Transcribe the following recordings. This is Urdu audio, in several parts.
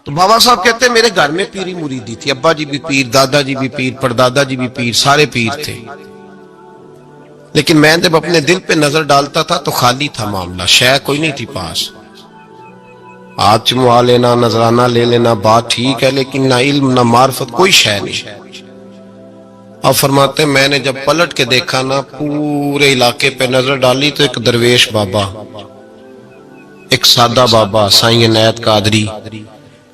تو بابا صاحب کہتے ہیں میرے گھر میں پیری مریدی تھی، ابا جی بھی پیر، دادا جی بھی پیر، پردادا جی بھی پیر، سارے پیر تھے، لیکن میں جب اپنے دل پہ نظر ڈالتا تھا تو خالی تھا معاملہ، شے کوئی نہیں تھی پاس، ہاتھ چموا لینا، نذرانہ لے لینا، بات ٹھیک ہے، لیکن نہ علم نہ معرفت، کوئی شے نہیں۔ اور فرماتے ہیں میں نے جب پلٹ کے دیکھا نا، پورے علاقے پہ نظر ڈالی تو ایک درویش بابا، ایک سادہ بابا سائیں عنایت قادری،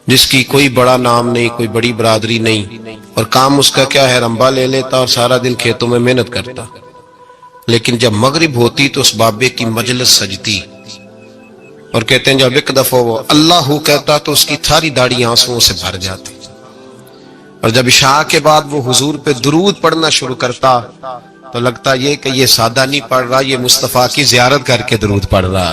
جس کی کوئی بڑا نام نہیں، کوئی بڑی برادری نہیں، اور کام اس کا کیا ہے، رمبا لے لیتا اور سارا دن کھیتوں میں محنت کرتا، لیکن جب مغرب ہوتی تو اس بابے کی مجلس سجتی، اور کہتے ہیں جب ایک دفعہ وہ اللہ کہتا تو اس کی ساری داڑھی آنسوؤں سے بھر جاتی، اور جب عشاء کے بعد وہ حضور پہ درود پڑھنا شروع کرتا تو لگتا یہ کہ یہ سادہ نہیں پڑھ رہا، یہ مصطفیٰ کی زیارت کر کے درود پڑھ رہا۔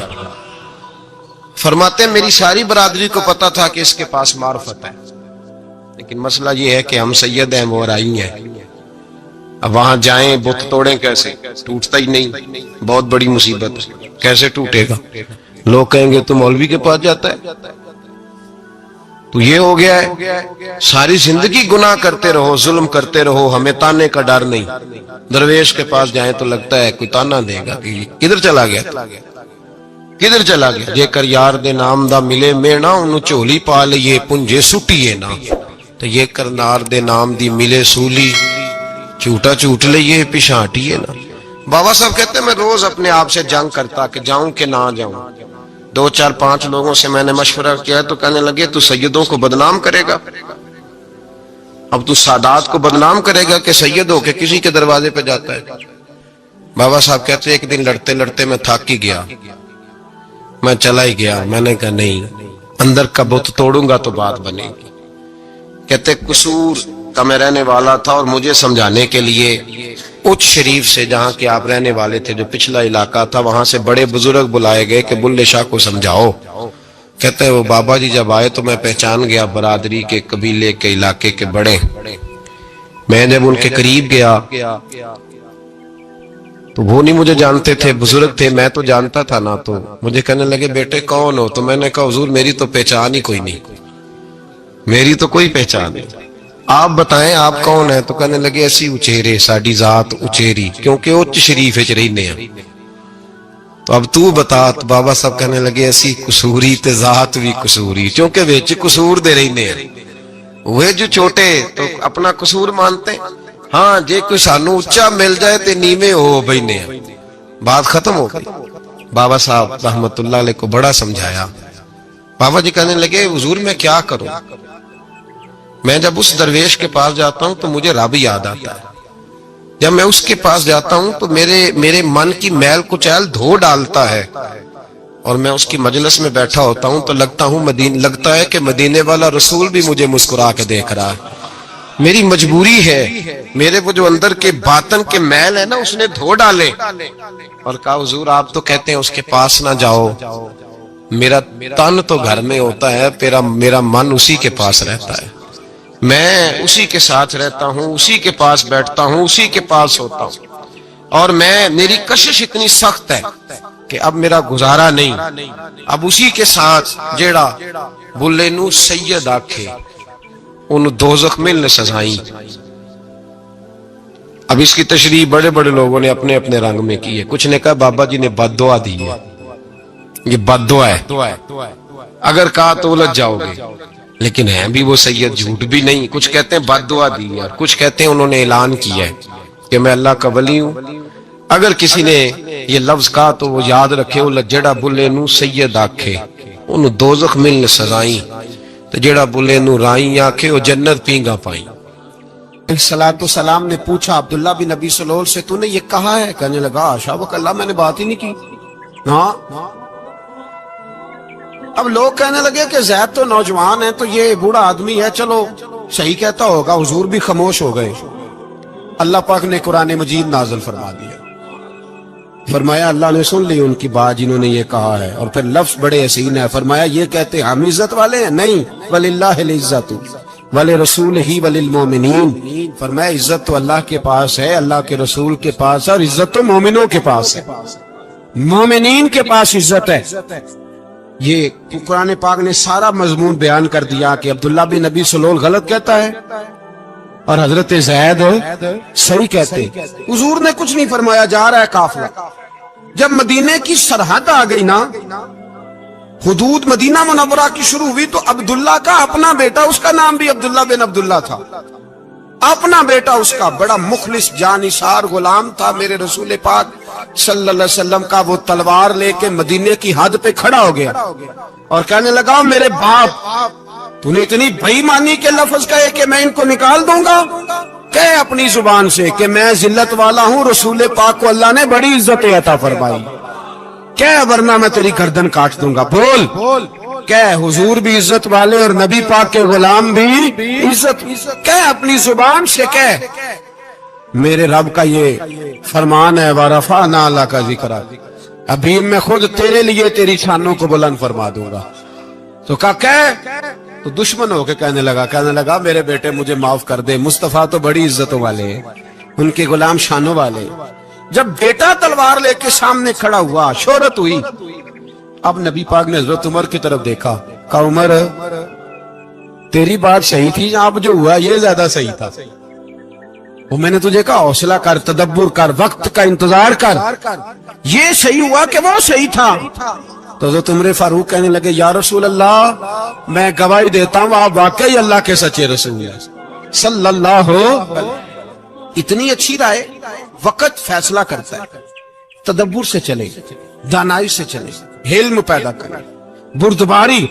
فرماتے ہیں میری ساری برادری کو پتا تھا کہ اس کے پاس معرفت ہے، لیکن مسئلہ یہ ہے کہ ہم سید ہیں، وہ رائی ہیں، اب وہاں جائیں بت توڑیں کیسے، ٹوٹتا ہی نہیں، بہت بڑی مصیبت، کیسے ٹوٹے گا؟ لوگ کہیں گے تو مولوی کے پاس جاتا ہے، تو یہ ہو گیا ہے ساری زندگی گناہ کرتے رہو، ظلم کرتے رہو، ہمیں تانے کا ڈر نہیں، درویش کے پاس جائیں تو لگتا ہے کوئی تانا دے گا کہ کدھر چلا گیا، کدھر چلا گیا، جے کر یار دے نام دا ملے مینا، انہوں چولی پا لئے پنجے سٹیے نا، تو یہ کر نار دے نام دی ملے سولی، چوٹا چوٹ لئے پشانٹیے نا۔ بابا صاحب کہتے ہیں میں روز اپنے آپ سے جنگ کرتا کہ جاؤں کہ نہ جاؤں، 2 4 5 لوگوں سے میں نے مشورہ کیا تو کہنے لگے تو سیدوں کو بدنام کرے گا، اب تو سادات کو بدنام کرے گا کہ سید ہو کے کسی کے دروازے پہ جاتا ہے۔ بابا صاحب کہتے ہیں ایک دن لڑتے لڑتے میں تھک ہی گیا، میں چلا ہی گیا، میں نے کہا نہیں، اندر کا بت توڑوں گا تو بات بنے گی۔ کہتے قصور کا میں رہنے والا تھا، اور مجھے سمجھانے کے لیے اچ شریف سے جہاں کہ آپ رہنے والے تھے، جو پچھلا علاقہ تھا، وہاں سے بڑے بزرگ بلائے گئے کہ بلے شاہ کو سمجھاؤ۔ کہتے ہیں وہ بابا جی جب آئے تو میں پہچان گیا برادری کے، قبیلے کے، علاقے کے بڑے، میں جب ان کے قریب گیا تو وہ نہیں مجھے جانتے تھے، بزرگ تھے، میں تو جانتا تھا نا، تو مجھے کہنے لگے بیٹے کون ہو؟ تو میں نے کہا حضور میری تو پہچان ہی کوئی نہیں، میری تو کوئی پہچان نہیں، آپ بتائیں آپ کون ہیں؟ تو کہنے لگے ایسی اچیرے، ساڑی ذات اچیری، کیونکہ اچ شریف اچ رہنے ہیں، تو اب تو بتا۔ تو بابا صاحب کہنے لگے ایسی قصوری تے ذات بھی قصوری، کیونکہ ویچ قصور دے رہنے ہیں، وہ جو چھوٹے تو اپنا قصور مانتے ہیں، ہاں جے کوئی سانو اچھا مل جائے تے نیمے ہو بہنے ہیں، بات ختم ہو گئی۔ بابا صاحب رحمت اللہ علیہ کو بڑا سمجھایا۔ بابا جی کہنے لگے حضور میں کیا کروں؟ میں جب اس درویش کے پاس جاتا ہوں تو مجھے رب یاد آتا ہے، جب میں اس کے پاس جاتا ہوں تو میرے من کی میل کچیل دھو ڈالتا ہے، اور میں اس کی مجلس میں بیٹھا ہوتا ہوں تو لگتا ہے کہ مدینے والا رسول بھی مجھے مسکرا کے دیکھ رہا ہے، میری مجبوری ہے، میرے وہ جو اندر کے باطن کے میل ہے نا اس نے دھو ڈالے، اور کہا حضور آپ تو کہتے ہیں اس کے پاس نہ جاؤ، میرا تن تو گھر میں ہوتا ہے، میرا من اسی کے پاس رہتا ہے، میں اسی کے ساتھ رہتا ہوں، اسی کے پاس بیٹھتا ہوں، اسی کے پاس ہوتا ہوں، اور میری کشش اتنی سخت ہے کہ اب میرا گزارا نہیں، اب اسی کے ساتھ جیڑا بلے نو سید آکھے انہوں دوزخ ملنے سزائیں۔ اب اس کی تشریح بڑے بڑے لوگوں نے اپنے اپنے رنگ میں کی ہے، کچھ نے کہا بابا جی نے بد دعا دی ہے، یہ بد دعا ہے، اگر کہا تو الجھ جاؤ گے، لیکن ہیں بھی وہ سید، جھوٹ بھی نہیں، کچھ کہتے ہیں بد دعا دی ہے، کچھ کہتے ہیں انہوں نے اعلان کیا ہے کہ میں اللہ کا ولی ہوں، اگر کسی نے یہ لفظ کہا تو وہ یاد رکھے وہ جڑا بلے نو سید آکھے انہوں دوزخ ملنے سزائیں، تو جڑا بلے نو رائیں آکھے وہ جنت پینگا پائیں۔ السلام نے پوچھا عبداللہ بن نبی سلول سے تو نے یہ کہا ہے؟ کہنے لگا آشا بک اللہ میں نے بات ہی نہیں کی۔ ہاں اب لوگ کہنے لگے کہ زید تو نوجوان ہے تو یہ بوڑھا آدمی ہے، چلو صحیح کہتا ہوگا، حضور بھی خاموش ہو گئے۔ اللہ پاک نے قرآن مجید نازل فرما دیا، فرمایا اللہ نے سن لی ان کی بات جنہوں نے یہ کہا ہے، اور پھر لفظ بڑے حسین ہے، فرمایا یہ کہتے ہم عزت والے ہیں؟ نہیں، وَلِلَّهِ الْعِزَّةُ وَلِرَسُولِهِ وَلِلْمُؤْمِنِينَ، فرمایا عزت تو اللہ کے پاس ہے، اللہ کے رسول کے پاس ہے، اور عزت تو مومنوں کے پاس ہے، مومنین کے پاس عزت ہے۔ یہ قرآن پاک نے سارا مضمون بیان کر دیا کہ عبداللہ بن نبی سلول غلط کہتا ہے اور حضرت زید صحیح کہتے ہیں. حضور نے کچھ نہیں فرمایا، جا رہا ہے قافلہ. جب مدینے کی سرحد آ گئی نا، حدود مدینہ منورہ کی شروع ہوئی، تو عبداللہ کا اپنا بیٹا، اس کا نام بھی عبداللہ بن عبداللہ تھا، اپنا بیٹا اس کا بڑا مخلص جانثار غلام تھا میرے رسول پاک صلی اللہ علیہ وسلم کا. وہ تلوار لے کے مدینے کی حد پہ کھڑا ہو گیا اور کہنے لگا، میرے باپ تو نے اتنی بے ایمانی کے لفظ کہے کہ میں ان کو نکال دوں گا؟ کہے اپنی زبان سے کہ میں ذلت والا ہوں، رسول پاک کو اللہ نے بڑی عزت عطا فرمائی، کہے ورنہ میں تیری گردن کاٹ دوں گا. بول کہے حضور بھی عزت والے اور نبی پاک کے غلام بھی عزت. کہے اپنی زبان سے کہے میرے رب کا یہ فرمان ہے، وَرَفَعْنَا لَكَ ذِكْرَكَ، ابھی میں خود تیرے لیے تیری شانوں کو بلند فرما دوں گا. تو تو دشمن ہو کے کہنے لگا میرے بیٹے مجھے معاف کر دے، مصطفیٰ تو بڑی عزتوں والے ہیں، ان کے غلام شانوں والے. جب بیٹا تلوار لے کے سامنے کھڑا ہوا، شہرت ہوئی. اب نبی پاک نے حضرت عمر کی طرف دیکھا، کہا عمر تیری بات صحیح تھی، اب جو ہوا یہ زیادہ صحیح تھا. وہ میں نے تجھے کہا حوصلہ کر، تدبر کر، وقت کا انتظار کر، یہ صحیح ہوا کہ وہ صحیح تھا. تو حضرت عمر فاروق کہنے لگے، یا رسول اللہ میں گواہی دیتا ہوں آپ واقعی اللہ کے سچے رسول ہیں صلی اللہ علیہ. اتنی اچھی رائے. وقت فیصلہ کرتا ہے، تدبر سے چلے، دانائی سے چلے، علم پیدا کرے، بردباری.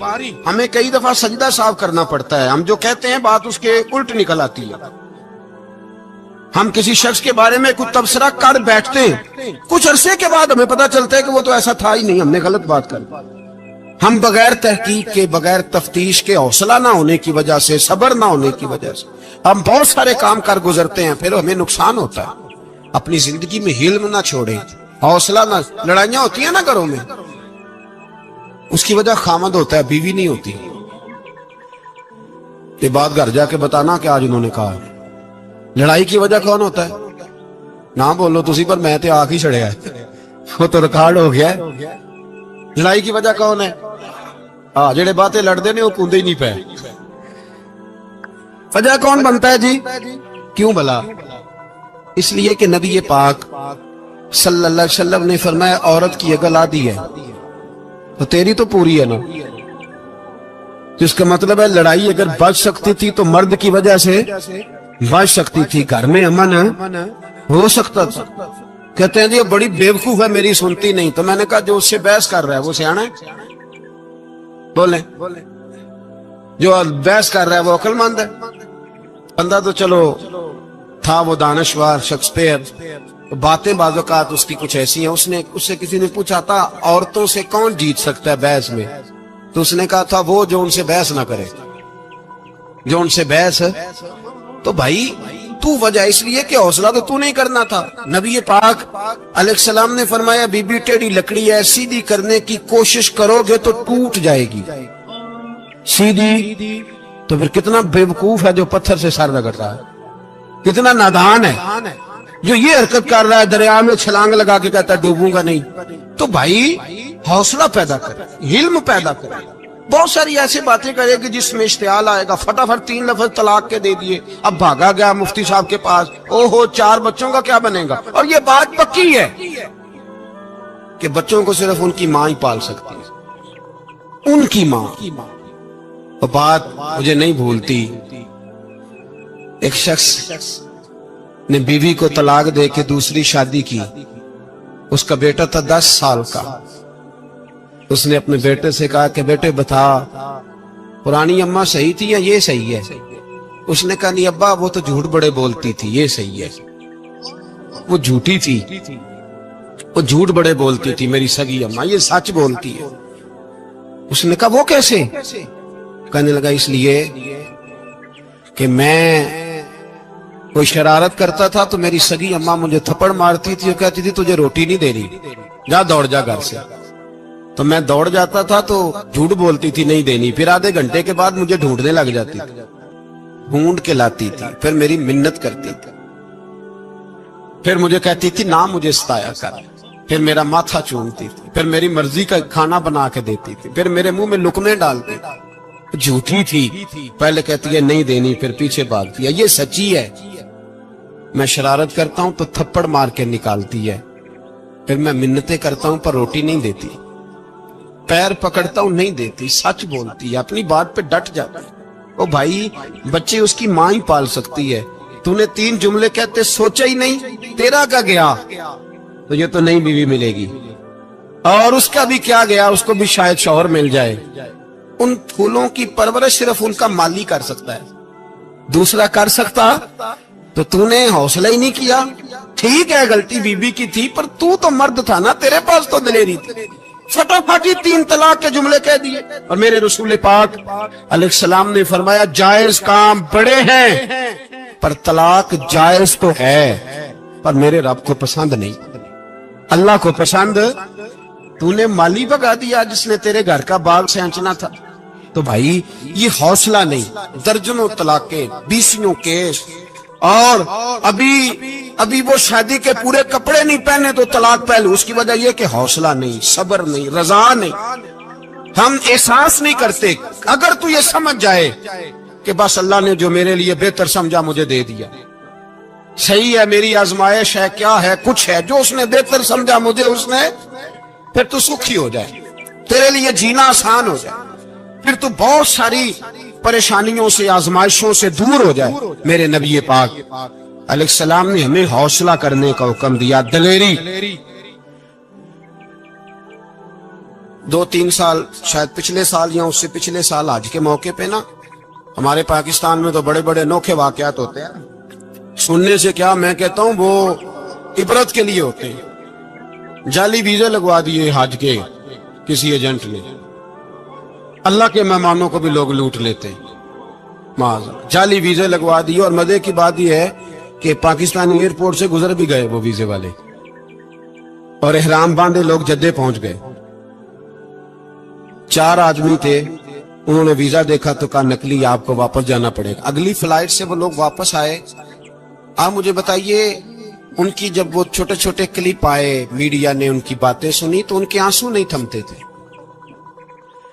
ہمیں کئی دفعہ سجدہ صاف کرنا پڑتا ہے، ہم جو کہتے ہیں بات اس کے الٹ نکل آتی ہے. ہم کسی شخص کے بارے میں کچھ تبصرہ کر بیٹھتے ہیں، کچھ عرصے کے بعد ہمیں پتا چلتا ہے کہ وہ تو ایسا تھا ہی نہیں، ہم نے غلط بات کر. ہم بغیر تحقیق کے، بغیر تفتیش کے، حوصلہ نہ ہونے کی وجہ سے، صبر نہ ہونے کی وجہ سے ہم بہت سارے کام کر گزرتے ہیں، پھر ہمیں نقصان ہوتا ہے. اپنی زندگی میں حلم نہ چھوڑیں، حوصلہ نہ. لڑائیاں ہوتی ہیں نا گھروں میں، اس کی وجہ خامد ہوتا ہے، بیوی نہیں ہوتی. یہ بات گھر جا کے بتانا کہ آج انہوں نے کہا. لڑائی کی وجہ کون ہوتا ہے؟ نہ بولو تسی، پر میں تے آ ہی چھڑیا ہے، وہ تو ریکارڈ ہو گیا ہے. لڑائی کی وجہ کون ہے؟ جڑے باتیں لڑتے نے وہ پوندے ہی نہیں پے. وجہ کون بنتا ہے جی؟ کیوں بلا؟ اس لیے کہ نبی پاک صلی اللہ علیہ وسلم نے فرمایا عورت کی عقل آدھی ہے تو تیری تو پوری ہے نا. جس کا مطلب ہے لڑائی اگر بچ سکتی تھی تو مرد کی وجہ سے بچ سکتی تھی، گھر میں امن ہو سکتا تھا. کہتے ہیں جی بڑی بیوقوف ہے، میری سنتی نہیں. تو میں نے کہا جو اس سے بحث کر رہا ہے وہ سیانا ہے؟ بولیں. جو بحث کر رہا ہے وہ عقل مند ہے. بندہ تو چلو تھا وہ دانشور شیکسپیئر، باتیں بعض اوقات اس کی کچھ ایسی ہیں. اس سے کسی نے پوچھا تھا عورتوں سے کون جیت سکتا ہے بحث میں، تو اس نے کہا تھا وہ جو ان سے بحث نہ کرے، جو ان سے بحث. تو بھائی تو وجہ اس لیے کہ حوصلہ تو نہیں کرنا تھا. نبی پاک علیہ السلام نے فرمایا بی بی ٹیڑھی لکڑی ہے، سیدھی کرنے کی کوشش کرو گے تو ٹوٹ جائے گی. سیدھی تو پھر کتنا بیوقوف ہے جو پتھر سے سر رگڑ رہا ہے، کتنا نادان ہے جو یہ حرکت کر رہا ہے، دریا میں چھلانگ لگا کے کہتا ہے ڈوبوں گا نہیں. تو بھائی حوصلہ پیدا کرے، علم پیدا کرے. بہت ساری ایسی باتیں کرے کہ جس میں اشتعال آئے گا، فٹافٹ 3 لفظ طلاق کے دے دیے، اب بھاگا گیا مفتی صاحب کے پاس، اوہو 4 بچوں کا کیا بنے گا. اور یہ بات پکی ہے کہ بچوں کو صرف ان کی ماں ہی پال سکتی ہے، ان کی ماں. وہ بات مجھے نہیں بھولتی، ایک شخص نے بیوی کو طلاق دے کے دوسری شادی کی. اس کا بیٹا تھا 10 سال کا. اس نے اپنے بیٹے سے کہا کہ بیٹے بتا پرانی اماں صحیح تھی یا یہ صحیح ہے؟ اس نے کہا نہیں ابا وہ تو جھوٹ بڑے بولتی تھی، یہ صحیح ہے. وہ جھوٹی تھی، وہ جھوٹ بڑے بولتی تھی میری سگی اماں، یہ سچ بولتی ہے. اس نے کہا وہ کیسے؟ کہنے لگا اس لیے کہ میں کوئی شرارت کرتا تھا تو میری سگی اماں مجھے تھپڑ مارتی تھی اور کہتی تھی تجھے روٹی نہیں دے رہی، جا دوڑ جا گھر سے. تو میں دوڑ جاتا تھا تو جھوٹ بولتی تھی نہیں دینی، پھر آدھے گھنٹے کے بعد مجھے ڈھونڈنے لگ جاتی تھی، ڈھونڈ کے لاتی تھی، پھر میری منت کرتی تھی، پھر مجھے کہتی تھی نہ مجھے ستایا کر. پھر میرا ماتھا چومتی تھی، پھر میری مرضی کا کھانا بنا کے دیتی تھی، پھر میرے منہ میں لقمے ڈالتی تھی۔ جھوٹی تھی، پہلے کہتی ہے نہیں دینی، پھر پیچھے بھاگتی ہے۔ یہ سچی ہے، میں شرارت کرتا ہوں تو تھپڑ مار کے نکالتی ہے، پھر میں منتیں کرتا ہوں پر روٹی نہیں دیتی، پیر پکڑتا ہوں نہیں دیتی، سچ بولتی ہے، اپنی بات پہ ڈٹ جاتی ہے۔ او بھائی، بچے اس کی ماں ہی پال سکتی ہے، تو نے 3 جملے کہتے سوچا ہی نہیں، تیرا کا گیا تو یہ تو نئی بیوی ملے گی، اور اس کا بھی کیا گیا، اس کو بھی شاید شوہر مل جائے۔ ان پھولوں کی پرورش صرف ان کا مالی کر سکتا ہے، دوسرا کر سکتا تو نے حوصلہ ہی نہیں کیا۔ ٹھیک ہے غلطی بی بی کی تھی، پر تو مرد تھا نا، تیرے پاس تو دلیری تھی، فٹافٹ 3 طلاق کے جملے کہہ دیے۔ اور میرے رسول پاک علیہ السلام نے فرمایا جائز کام بڑے ہیں، پر طلاق جائز تو ہے، پر میرے رب کو پسند نہیں، اللہ کو پسند۔ تو نے مالی بگا دیا جس نے تیرے گھر کا باغ سینچنا تھا۔ تو بھائی یہ حوصلہ نہیں، درجنوں طلاقیں، 20 کیس، اور ابھی وہ شادی کے پورے کپڑے نہیں پہنے تو طلاق پہلے، اس کی وجہ یہ کہ حوصلہ نہیں، صبر نہیں، رضا نہیں، ہم احساس نہیں کرتے۔ اگر تو یہ سمجھ جائے کہ بس اللہ نے جو میرے لیے بہتر سمجھا مجھے دے دیا، صحیح ہے، میری آزمائش ہے، کیا ہے، کچھ ہے جو اس نے بہتر سمجھا مجھے، اس نے، پھر تو سکھی ہو جائے، تیرے لیے جینا آسان ہو جائے، پھر تو بہت ساری پریشانیوں سے، آزمائشوں سے دور ہو جائے۔ میرے نبی پاک علیہ السلام نے ہمیں حوصلہ کرنے کا حکم دیا، دلیری۔ 2-3 سال، شاید پچھلے سال یا اس سے پچھلے سال حج کے موقع پہ نا، ہمارے پاکستان میں تو بڑے بڑے انوکھے واقعات ہوتے ہیں، سننے سے کیا، میں کہتا ہوں وہ عبرت کے لیے ہوتے ہیں۔ جعلی ویزے لگوا دیے حج کے کسی ایجنٹ نے، اللہ کے مہمانوں کو بھی لوگ لوٹ لیتے ہیں، جعلی ویزے لگوا دیے۔ اور مزے کی بات یہ ہے کہ پاکستانی ایئرپورٹ سے گزر بھی گئے وہ ویزے والے، اور احرام باندھے لوگ جدے پہنچ گئے۔ 4 آدمی تھے، انہوں نے ویزا دیکھا تو کہا نکلی، آپ کو واپس جانا پڑے گا۔ اگلی فلائٹ سے وہ لوگ واپس آئے۔ آپ مجھے بتائیے، ان کی جب وہ چھوٹے چھوٹے کلپ آئے، میڈیا نے ان کی باتیں سنی تو ان کے آنسو نہیں تھمتے تھے۔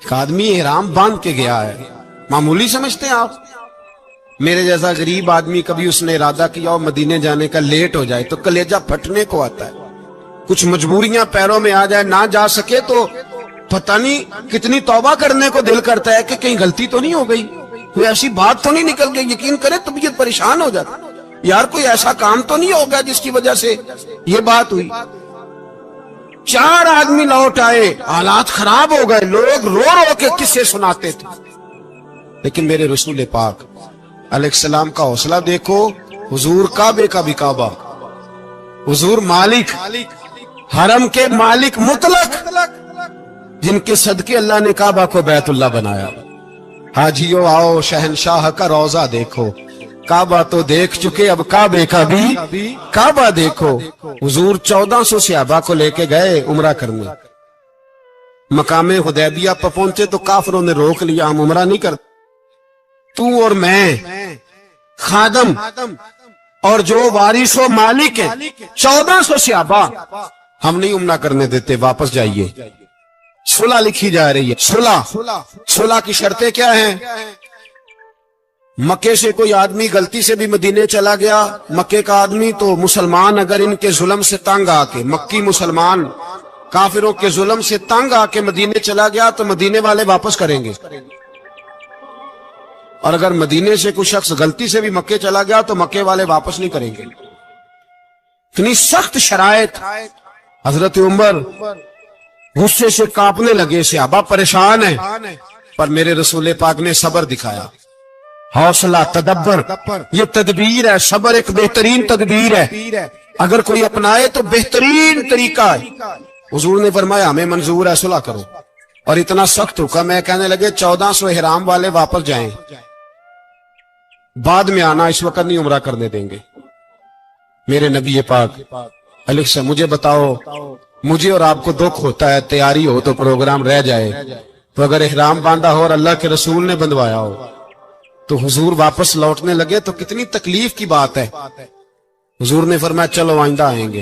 ایک آدمی احرام باندھ کے گیا ہے، معمولی سمجھتے ہیں آپ؟ میرے جیسا غریب آدمی کبھی اس نے ارادہ کیا اور مدینے جانے کا لیٹ ہو جائے تو کلیجہ پھٹنے کو آتا ہے، کچھ مجبوریاں پیروں میں آ جائے، نہ جا سکے تو پتہ نہیں کتنی توبہ کرنے کو دل کرتا ہے کہ کہیں غلطی تو نہیں ہو گئی، کوئی ایسی بات تو نہیں نکل گئی، یقین کرے طبیعت پریشان ہو جاتا، یار کوئی ایسا کام تو نہیں ہوگا جس کی وجہ سے یہ بات ہوئی۔ 4 آدمی لوٹ آئے، حالات خراب ہو گئے، لوگ رو رو کے قصے سناتے تھے، لیکن میرے رسول پاک علیہ السلام کا حوصلہ دیکھو۔ حضور کعبے کا بھی کعبہ، حضور مالک، حرم کے مالک مطلق، جن کے صدقے اللہ نے کعبہ کو بیت اللہ بنایا۔ حاجیو آؤ شہنشاہ کا روضہ دیکھو، کعبہ تو دیکھ چکے، اب کعبے کا بھی کعبہ دیکھو۔ حضور 1400 صحابہ کو لے کے گئے عمرہ کرنے، مقام حدیبیہ پر پہنچے تو کافروں نے روک لیا، ہم عمرہ نہیں کرتے، تو اور میں خادم اور جو وارث و مالک ہیں 1400 صحابہ، ہم نہیں عمرہ کرنے دیتے، واپس جائیے۔ صلح لکھی جا رہی ہے، صلح کی شرطیں کیا ہیں؟ مکے سے کوئی آدمی غلطی سے بھی مدینے چلا گیا، مکے کا آدمی تو مسلمان اگر ان کے ظلم سے تنگ آ کے، مکی مسلمان کافروں کے ظلم سے تنگ آ کے مدینے چلا گیا تو مدینے والے واپس کریں گے، اور اگر مدینے سے کوئی شخص غلطی سے بھی مکے چلا گیا تو مکے والے واپس نہیں کریں گے۔ اتنی سخت شرائط۔ حضرت عمر غصے سے کانپنے لگے، صحابہ پریشان ہیں، پر میرے رسول پاک نے صبر دکھایا، حوصلہ، تدبر، یہ تدبیر ہے، صبر ایک بہترین تدبیر ہے، اگر کوئی اپنائے تو بہترین طریقہ ہے۔ حضور نے فرمایا ہمیں منظور ہے، صلح کرو، اور اتنا سخت حکم ہے، کہنے لگے 1400 احرام والے واپس جائیں، بعد میں آنا، اس وقت نہیں عمرہ کرنے دیں گے۔ میرے نبی پاک علیہ السلام، مجھے بتاؤ، مجھے اور آپ کو دکھ ہوتا ہے تیاری ہو تو پروگرام رہ جائے، تو اگر احرام باندھا ہو اور اللہ کے رسول نے بندھوایا ہو تو حضور واپس لوٹنے لگے تو کتنی تکلیف کی بات ہے۔ حضور نے فرمایا چلو آئندہ آئیں گے،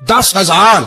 10,000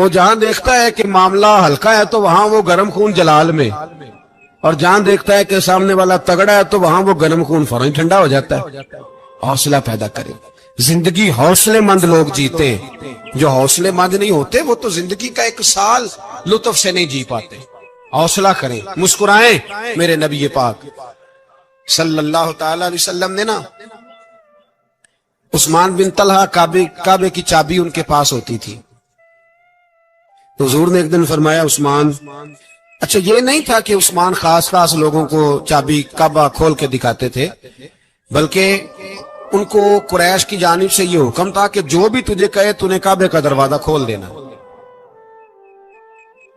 وہ جہاں دیکھتا ہے کہ معاملہ ہلکا ہے تو وہاں وہ گرم خون جلال میں، اور جہاں دیکھتا ہے کہ سامنے والا تگڑا ہے تو وہاں وہ گرم خون فوراً ٹھنڈا ہو جاتا ہے۔ حوصلہ پیدا کرے، زندگی حوصلے مند لوگ جیتے ہیں، جو حوصلے مند نہیں ہوتے وہ تو زندگی کا ایک سال لطف سے نہیں جی پاتے۔ حوصلہ کریں، مسکرائیں۔ میرے نبی پاک صلی اللہ تعالی علیہ وسلم نے نا عثمان بن طلحہ کعبے کی چابی ان کے پاس ہوتی تھی، تو حضور نے ایک دن فرمایا عثمان، اچھا یہ نہیں تھا کہ عثمان خاص لوگوں کو چابی کعبہ کھول کے دکھاتے تھے، بلکہ ان کو قریش کی جانب سے یہ حکم تھا کہ جو بھی تجھے کہے تو نے کعبے کا دروازہ کھول دینا۔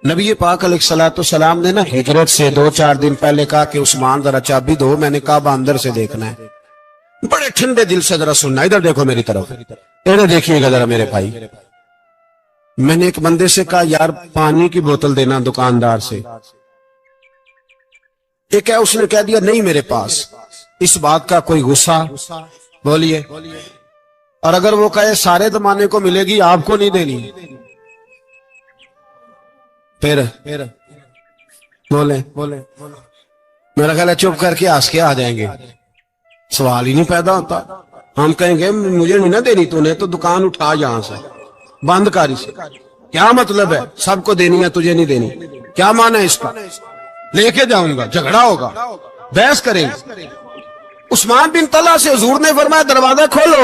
نبی پاک علیہ الصلوۃ والسلام نے نا ہجرت سے 2-4 دن پہلے کہا کہ عثمان ذرا چابی دو، میں نے کعبہ اندر سے دیکھنا ہے۔ بڑے ٹھنڈے دل سے ذرا سننا، ادھر دیکھو میری طرف، ادھر دیکھیے گا ذرا میرے بھائی۔ میں نے ایک بندے سے کہا یار پانی کی بوتل دینا دکاندار سے، ایک ہے اس نے کہہ دیا نہیں میرے پاس۔ اس بات کا کوئی غصہ؟ بولیے۔ اور اگر وہ کہے سارے زمانے کو ملے گی آپ کو نہیں دینی، پھر بولے میرا خیال ہے چپ کر کے ہنس کے آ جائیں گے، سوال ہی نہیں پیدا ہوتا۔ ہم کہیں گے مجھے نہیں نہ دینی، تو نے تو دکان اٹھا یہاں سے، بند کاری سے۔ کیا مطلب ہے سب کو دینی ہے تجھے نہیں دینی؟ کیا معنی ہے اس کا؟ لے کے جاؤں گا، جھگڑا ہوگا، بحث کریں گے۔ عثمان بن طلحہ سے حضور نے فرمایا دروازہ کھولو،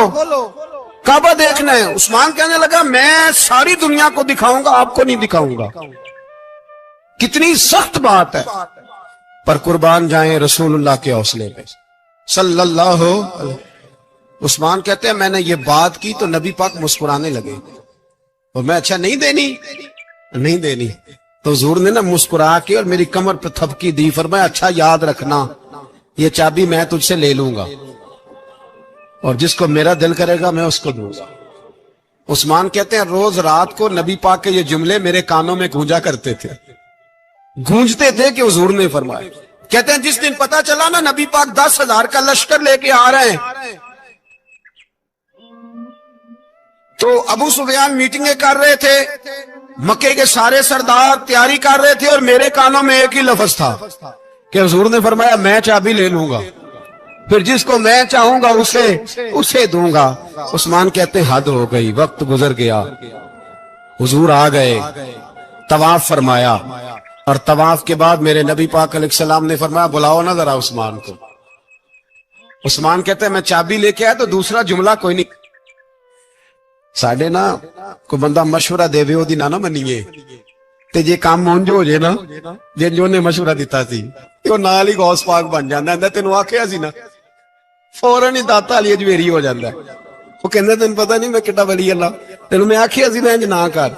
کعبہ دیکھنا ہے۔ عثمان کہنے لگا میں ساری دنیا کو دکھاؤں گا، آپ کو نہیں دکھاؤں گا۔ کتنی سخت بات ہے، پر قربان جائیں رسول اللہ کے حوصلے پہ صلی اللہ علیہ۔ عثمان کہتے ہیں میں نے یہ بات کی تو نبی پاک مسکرانے لگے، اور میں اچھا نہیں دینی، تو حضور نے نا مسکرا کے اور میری کمر پہ تھپکی دی، فرمایا اچھا یاد رکھنا یہ چابی میں تجھ سے لے لوں گا، اور جس کو میرا دل کرے گا میں اس کو دوں گا۔ عثمان کہتے ہیں روز رات کو نبی پاک کے یہ جملے میرے کانوں میں گونجتے تھے کہ حضور نے فرمایا۔ کہتے ہیں جس دن پتا چلا نا نبی پاک 10,000 کا لشکر لے کے آ رہے ہیں، تو ابو سفیان میٹنگیں کر رہے تھے، مکے کے سارے سردار تیاری کر رہے تھے، اور میرے کانوں میں ایک ہی لفظ تھا کہ حضور نے فرمایا میں چابی لے لوں گا، پھر جس کو میں چاہوں گا اسے دوں گا۔ عثمان کہتے حد ہو گئی، وقت گزر گیا، حضور آ گئے، طواف فرمایا، اور طواف کے بعد میرے نبی پاک علیہ السلام نے فرمایا بلاؤ نا ذرا عثمان کو۔ عثمان کہتے ہیں میں چابی لے کے آیا تو دوسرا جملہ کوئی نہیں۔ ساڈے نا کوئی بندہ مشورہ دے وے اودی نہ منیے، تے جے کام اونج ہو جائے نا جے جو نے مشورہ دیتا سی تے او نال ہی غوث پاک بن جاندا ہے۔ تینوں آکھیا سی نا فوراً ہی داتا علی اجمیری ہو جاندا ہے۔ وہ کہندا تینوں پتہ نہیں میں کڈا ولی اللہ، تینوں میں آکھیا سی نا انج نہ کر،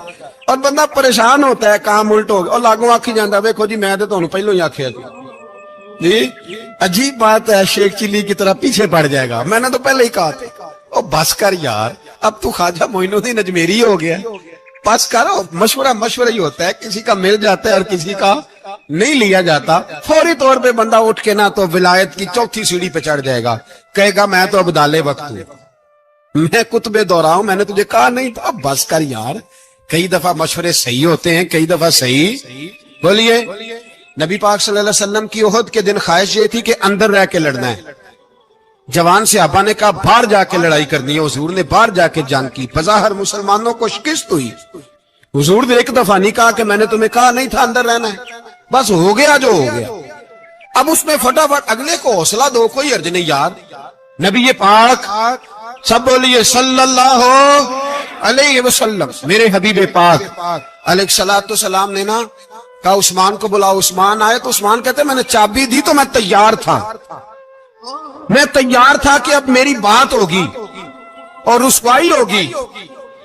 اور بندہ پریشان ہوتا ہے کام الٹ ہو گیا، اور لاگوں آکھی جاندا ویکھو جی میں تے تانوں پہلو ہی آکھیا سی۔ جی عجیب بات ہے، شیخ چلی کی طرح پیچھے پڑ جائے گا، میں نے تو پہلے ہی کہا تھا۔ او بس کر یار، اب تو خواجہ معین الدین اجمیری ہو گیا، بس کرو۔ مشورہ ہی ہوتا ہے، کسی کا مل جاتا ہے اور کسی کا نہیں لیا جاتا۔ فوری طور پہ بندہ اٹھ کے نا تو ولایت کی 4تھی سیڑھی پہ چڑھ جائے گا، کہے گا میں تو اب دالے وقت ہوں، میں کتب دورہ ہوں، میں نے تجھے کہا نہیں تھا۔ اب بس کر یار، کئی دفعہ مشورے صحیح ہوتے ہیں، کئی دفعہ صحیح۔ بولیے۔ نبی پاک صلی اللہ علیہ وسلم کی احد کے دن خواہش یہ تھی کہ اندر رہ کے لڑنا ہے۔ جوان صحابہ نے کہا باہر جا کے لڑائی کرنی ہے، حضور نے باہر جا کے جنگ کی، بظاہر مسلمانوں کو شکست ہوئی۔ حضور نے ایک دفعہ نہیں کہا کہ میں نے تمہیں کہا نہیں تھا اندر رہنا ہے، بس ہو گیا جو ہو گیا۔ اب اس میں فٹافٹ اگلے کو حوصلہ دو، کوئی حرج نہیں یار۔ نبی پاک سب بولیے صلی اللہ علیہ وسلم، میرے حبیب پاک علیہ الصلوۃ والسلام نے نا کہا عثمان کو بلاؤ۔ عثمان آئے تو عثمان کہتے میں نے چابی دی تو میں تیار تھا کہ اب میری بات ہوگی اور رسوائی ہوگی،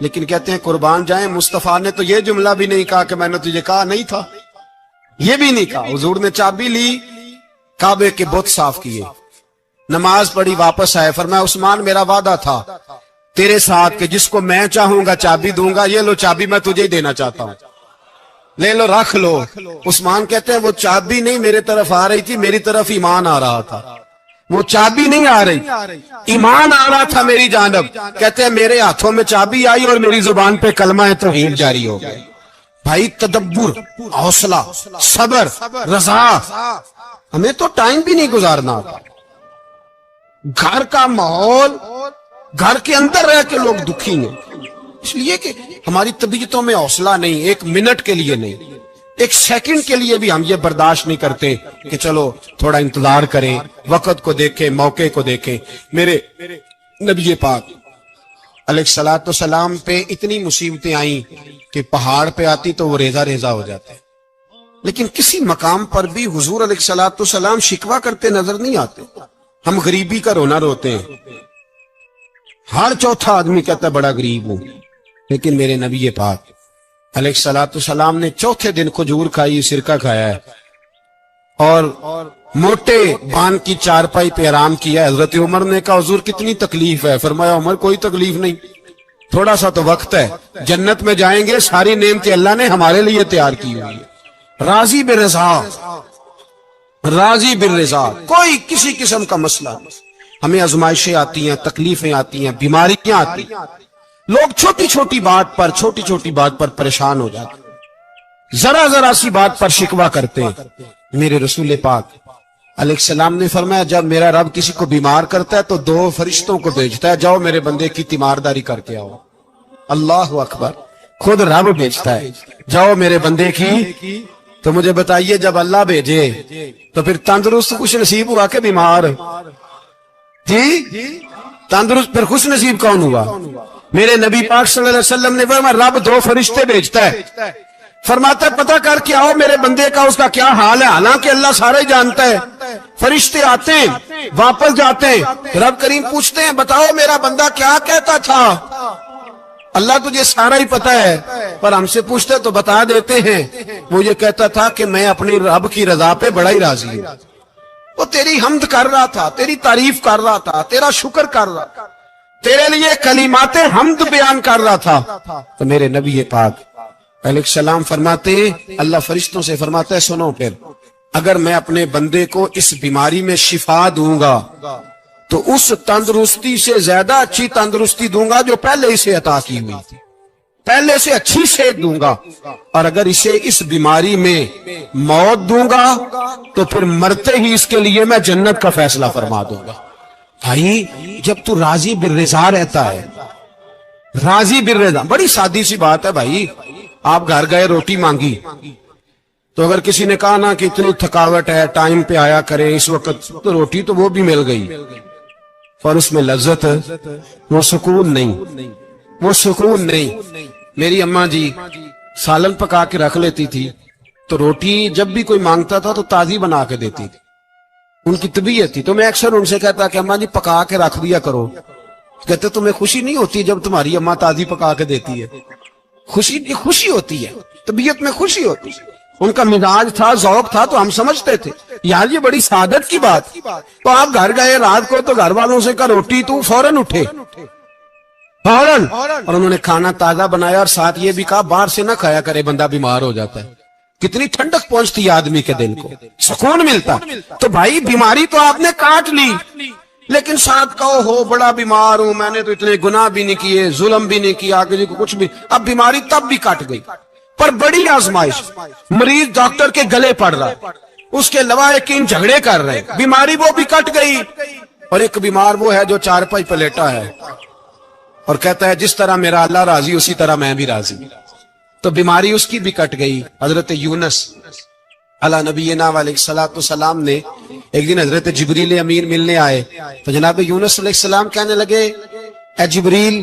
لیکن کہتے ہیں قربان جائیں مصطفیٰ نے تو یہ جملہ بھی نہیں کہا کہ میں نے تجھے کہا نہیں تھا، یہ بھی نہیں کہا۔ حضور نے چابی لی، کعبے کے بت صاف کیے، نماز پڑھی، واپس آئے، فرمایا عثمان میرا وعدہ تھا تیرے ساتھ کہ جس کو میں چاہوں گا چابی دوں گا، یہ لو چابی میں تجھے ہی دینا چاہتا ہوں، لے لو رکھ لو۔ عثمان کہتے ہیں وہ چابی نہیں میرے طرف آ رہی تھی، میری طرف ایمان آ رہا تھا، وہ چابی نہیں آ رہی، ایمان آ رہا تھا میری جانب۔ کہتے ہیں میرے ہاتھوں میں چابی آئی اور میری زبان پہ کلمہ توحید جاری ہو گیا۔ بھائی تدبر، حوصلہ، صبر، رضا، ہمیں تو ٹائم بھی نہیں گزارنا ہوتا. گھر کا ماحول، گھر کے اندر رہ کے لوگ دکھی ہیں، اس لیے کہ ہماری طبیعتوں میں حوصلہ نہیں، ایک منٹ کے لیے نہیں، ایک سیکنڈ کے لیے بھی ہم یہ برداشت نہیں کرتے کہ چلو تھوڑا انتظار کریں، وقت کو دیکھیں، موقع کو دیکھیں. میرے نبی پاک علیہ الصلوۃ والسلام پہ اتنی مصیبتیں آئیں کہ پہاڑ پہ آتی تو وہ ریزہ ریزہ ہو جاتے، لیکن کسی مقام پر بھی حضور علیہ الصلوۃ والسلام شکوہ کرتے نظر نہیں آتے. ہم غریبی کا رونا روتے ہیں، ہر چوتھا آدمی کہتا ہے بڑا غریب ہوں، لیکن میرے نبی پاک علیہ الصلوۃ والسلام نے چوتھے دن کھجور کھائی، سرکہ کھایا ہے اور موٹے بان کی چارپائی پہ آرام کیا. حضرت عمر نے کہا حضور کتنی تکلیف ہے؟ فرمایا عمر کوئی تکلیف نہیں، تھوڑا سا تو وقت ہے، جنت میں جائیں گے، ساری نعمتیں اللہ نے ہمارے لیے تیار کی ہوئی ہے. راضی بالرضا، راضی بالرضا، کوئی کسی قسم کا مسئلہ نہیں. ہمیں آزمائشیں آتی ہیں، تکلیفیں آتی ہیں، بیماریاں آتی ہیں، لوگ چھوٹی چھوٹی بات پر پریشان ہو جاتے ہیں، ذرا سی بات پر شکوہ کرتے ہیں. میرے رسول پاک علیہ السلام نے فرمایا جب میرا رب کسی کو بیمار کرتا ہے تو 2 فرشتوں کو بھیجتا ہے، جاؤ میرے بندے کی تیمارداری کر کے آؤ. اللہ اکبر، خود رب بھیجتا ہے، جاؤ میرے بندے کی. تو مجھے بتائیے جب اللہ بھیجے تو پھر تندرست خوش نصیب ہوا کہ بیمار؟ جی تندرست پھر خوش نصیب کون ہوا؟ میرے نبی پاک صلی اللہ علیہ وسلم نے فرمایا رب 2 فرشتے بھیجتا ہے، فرماتا ہے پتہ کر کے آؤ میرے بندے کا اس کا کیا حال ہے، حالانکہ اللہ سارا ہی جانتا ہے. فرشتے آتے ہیں، واپس جاتے ہیں، رب کریم پوچھتے ہیں بتاؤ میرا بندہ کیا کہتا تھا؟ اللہ تجھے سارا ہی پتہ ہے، پر ہم سے پوچھتے تو بتا دیتے ہیں. وہ یہ کہتا تھا کہ میں اپنی رب کی رضا پہ بڑا ہی راضی ہوں. وہ تیری حمد کر رہا تھا، تیری تعریف کر رہا تھا، تیرا شکر کر رہا تھا، تیرے لیے کلمات حمد بیان کر رہا تھا. تو میرے نبی پاک علیہ السلام فرماتے ہیں، اللہ فرشتوں سے فرماتا ہے سنو پھر اگر میں اپنے بندے کو اس بیماری میں شفا دوں گا تو اس تندرستی سے زیادہ اچھی تندرستی دوں گا جو پہلے اسے عطا کی ہوئی تھی، پہلے سے اچھی صحت دوں گا. اور اگر اسے اس بیماری میں موت دوں گا تو پھر مرتے ہی اس کے لیے میں جنت کا فیصلہ فرما دوں گا. بھائی جب تو راضی بالرضا رہتا ہے، راضی بالرضا، بڑی سادی سی بات ہے بھائی. آپ گھر گئے روٹی مانگی تو اگر کسی نے کہا نا کہ اتنی تھکاوٹ ہے ٹائم پہ آیا کرے اس وقت، تو روٹی تو وہ بھی مل گئی، اور اس میں لذت، وہ سکون نہیں، وہ سکون نہیں. میری اماں جی سالن پکا کے رکھ لیتی تھی تو روٹی جب بھی کوئی مانگتا تھا تو تازی بنا کے دیتی تھی، ان کی طبیعت تھی. تو میں اکثر ان سے کہتا کہ اماں جی پکا کے رکھ دیا کرو. کہتے تمہیں خوشی نہیں ہوتی جب تمہاری اماں تازی پکا کے دیتی ہے؟ خوشی ہوتی ہے، طبیعت میں خوشی ہوتی ہے. ان کا مزاج تھا، ذوق تھا، تو ہم سمجھتے تھے یار یہ بڑی سعادت کی بات. تو آپ گھر گئے رات کو تو گھر والوں سے کہا روٹی، تو فوراً اٹھے، فوراً، اور انہوں نے کھانا تازہ بنایا اور ساتھ یہ بھی کہا باہر سے نہ کھایا کرے بندہ بیمار ہو جاتا ہے. کتنی ٹھنڈک پہنچتی ہے آدمی کے دل کو، سکون ملتا. تو بھائی بیماری تو آپ نے کاٹ لی، لیکن ساتھ کہو ہو بڑا بیمار ہوں، میں نے تو اتنے گناہ بھی نہیں کیے، ظلم بھی نہیں کیا، کسی کو کچھ بھی. اب بیماری تب بھی کٹ گئی، پر بڑی آزمائش، مریض ڈاکٹر کے گلے پڑ رہا، اس کے لواحقین جھگڑے کر رہے، بیماری وہ بھی کٹ گئی. اور ایک بیمار وہ ہے جو چارپائی پہ لیٹا ہے اور کہتا ہے جس طرح میرا اللہ راضی اسی طرح میں بھی راضی. تو بیماری اس کی بھی کٹ گئی. حضرت یونس علی نبینا علیہ الصلوۃ والسلام نے ایک دن حضرت جبریل امین ملنے آئے تو جناب یونس علیہ السلام کہنے لگے اے جبریل،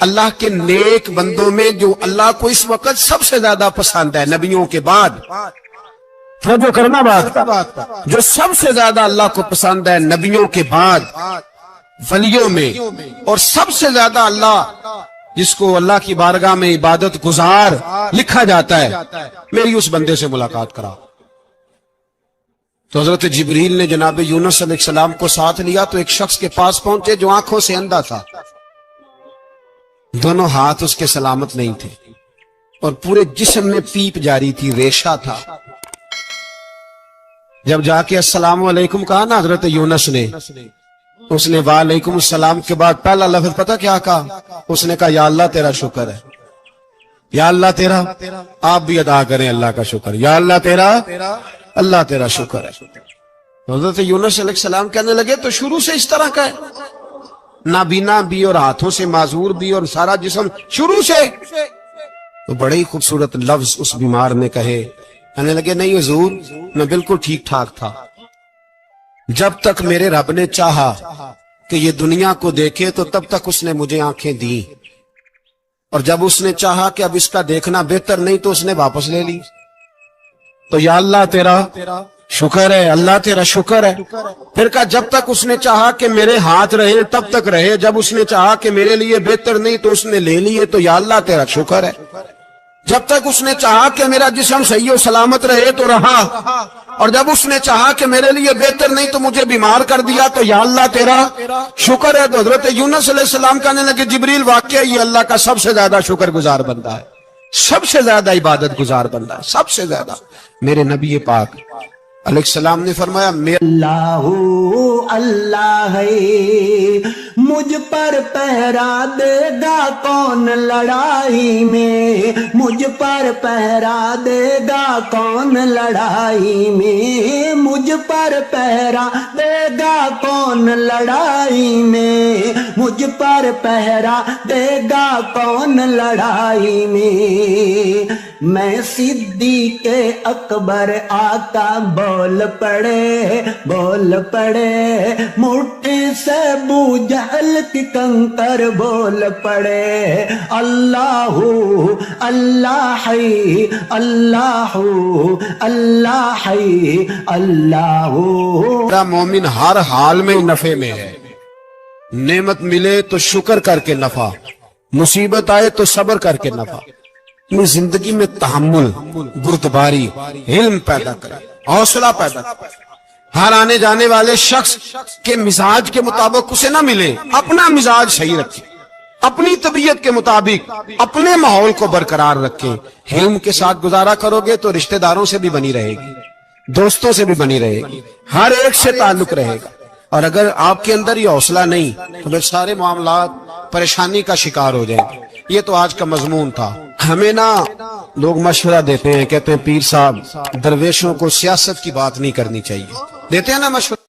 اللہ کے نیک بندوں میں جو اللہ کو اس وقت سب سے زیادہ پسند ہے نبیوں کے بعد، جو کرنا بات جو سب سے زیادہ اللہ کو پسند ہے نبیوں کے بعد ولیوں میں، اور سب سے زیادہ اللہ جس کو اللہ کی بارگاہ میں عبادت گزار لکھا جاتا ہے، میری اس بندے سے ملاقات کرا. تو حضرت جبریل نے جناب یونس علیہ السلام کو ساتھ لیا تو ایک شخص کے پاس پہنچے جو آنکھوں سے اندھا تھا، دونوں ہاتھ اس کے سلامت نہیں تھے اور پورے جسم میں پیپ جاری تھی، ریشہ تھا. جب جا کے السلام علیکم کہا نا حضرت یونس نے، اس نے وعلیکم السلام کے بعد پہلا لفظ پتہ کیا کہا؟ اس نے کہا یا اللہ تیرا شکر ہے، یا اللہ تیرا، آپ بھی ادا کریں اللہ کا شکر، یا اللہ تیرا، اللہ تیرا شکر ہے۔ حضرت یونس علیہ السلام کہنے لگے تو شروع سے اس طرح کا ہے، نابینا بھی اور ہاتھوں سے معذور بھی اور سارا جسم شروع سے۔ تو بڑے ہی خوبصورت لفظ اس بیمار نے کہے، کہنے لگے نہیں حضور میں بالکل ٹھیک ٹھاک تھا، جب تک میرے رب نے چاہا کہ یہ دنیا کو دیکھے تو تب تک اس نے مجھے آنکھیں دی، اور جب اس نے چاہا کہ اب اس کا دیکھنا بہتر نہیں تو اس نے واپس لے لی۔ تو یا اللہ تیرا شکر ہے، اللہ تیرا شکر ہے۔ پھر کہا جب تک اس نے چاہا کہ میرے ہاتھ رہے تب تک رہے، جب اس نے چاہا کہ میرے لیے بہتر نہیں تو اس نے لے لیے، تو یا اللہ تیرا شکر ہے۔ جب تک اس نے چاہا کہ میرا جسم صحیح و سلامت رہے تو رہا، اور جب اس نے چاہا کہ میرے لیے بہتر نہیں تو مجھے بیمار کر دیا، تو یا اللہ تیرا شکر ہے۔ تو حضرت یونس علیہ السلام کہنے لگے جبریل واقعی یہ اللہ کا سب سے زیادہ شکر گزار بندہ ہے، سب سے زیادہ عبادت گزار بندہ ہے، سب سے زیادہ۔ میرے نبی پاک علیہ السلام نے فرمایا اللہ اللہ ہے، مجھ پر پہرا دے گا کون لڑائی میں، مجھ پر پہرا دے گا کون لڑائی میں، مجھ پر پہرا دے گا کون لڑائی میں، مجھ پر پہرا دے گا کون لڑائی میں۔ میں صدیق اکبر آقا بول پڑے مٹھی سے ابو جہل کی کنکر بول پڑے، اللہ اللہ ہے، اللہ اللہ ہے، اللہ۔ میرا مومن ہر حال میں نفع میں ہے، نعمت ملے تو شکر کر کے نفع، مصیبت آئے تو صبر کر کے نفع۔ اپنی زندگی میں تحمل، بردباری، علم پیدا کرے، حوصلہ پیدا کرے۔ ہر آنے جانے والے شخص کے مزاج کے مطابق اسے نہ ملے، اپنا مزاج صحیح رکھے، اپنی طبیعت کے مطابق اپنے ماحول کو برقرار رکھے۔ علم کے ساتھ گزارا کرو گے تو رشتہ داروں سے بھی بنی رہے گی، دوستوں سے بھی بنی رہے گی، ہر ایک سے تعلق رہے گا۔ اور اگر آپ کے اندر یہ حوصلہ نہیں تو پھر سارے معاملات پریشانی کا شکار ہو جائیں گے۔ یہ تو آج کا مضمون تھا۔ ہمیں نا لوگ مشورہ دیتے ہیں، کہتے ہیں پیر صاحب درویشوں کو سیاست کی بات نہیں کرنی چاہیے، دیتے ہیں نا مشورہ۔